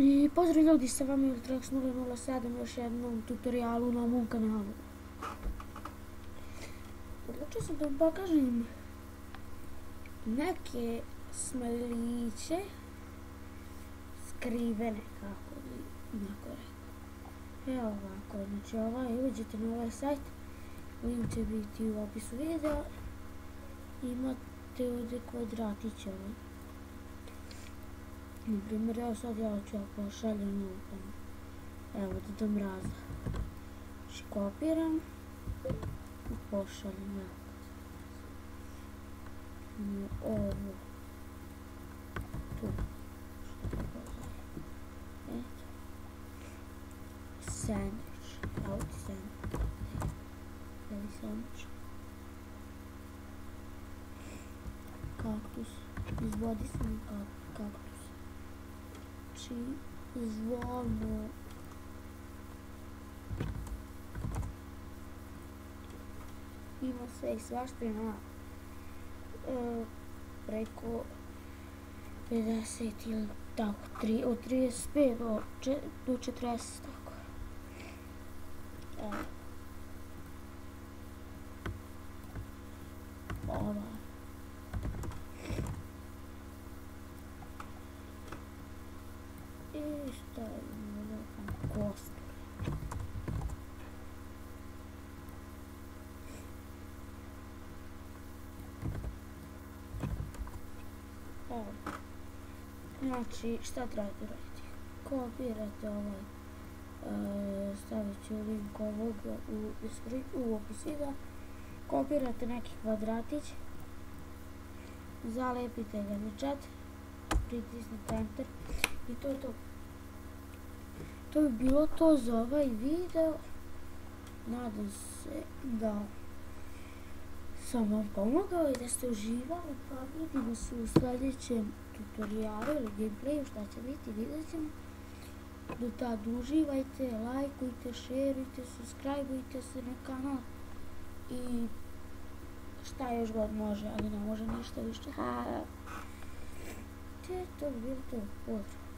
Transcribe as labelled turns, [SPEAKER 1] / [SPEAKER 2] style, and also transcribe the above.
[SPEAKER 1] I pozdrav ljudi, sa vama je Ultrax 007 još jednom tutorijalu na mom kanalu. Odlučio sam da vam pokažem neke smajliće skrivene, kako bi neko rekao. Evo ovako, znači uđete na ovaj sajt, link će biti u opisu videa, imate ovdje kvadratiće ovaj. Naprimjer, evo sad ja ću pošaljem evo do mraza. Znači kopiram i pošaljem ovo tu. Eto. Sandwich. Evo ti sandwich. Evo sandwich. Kaktus. Izvodi se mi kaktus. Znači, zvamo ima sve i svašta, ima preko 50 ili tako, od 35 do 40, tako. Evo. Ova. I stavimo nekom kostur. Evo. Znači, šta trebate raditi? Kopirate ovaj, stavit ću link ovoga u opis videa. Kopirate neki kvadratić, zalepite ga na chat, pritisnite enter i to je to. To bi bilo to za ovaj video. Nadam se da sam vam pomogao i da ste uživali, pa vidimo se u sljedećem tutorijalu ili gameplayu, šta će biti, vidjet ćemo. Do tad uživajte, lajkujte, šerujte, subscribeujte se na kanal i šta još god može, ali ne može ništa više. To bi bilo to, pozdrav.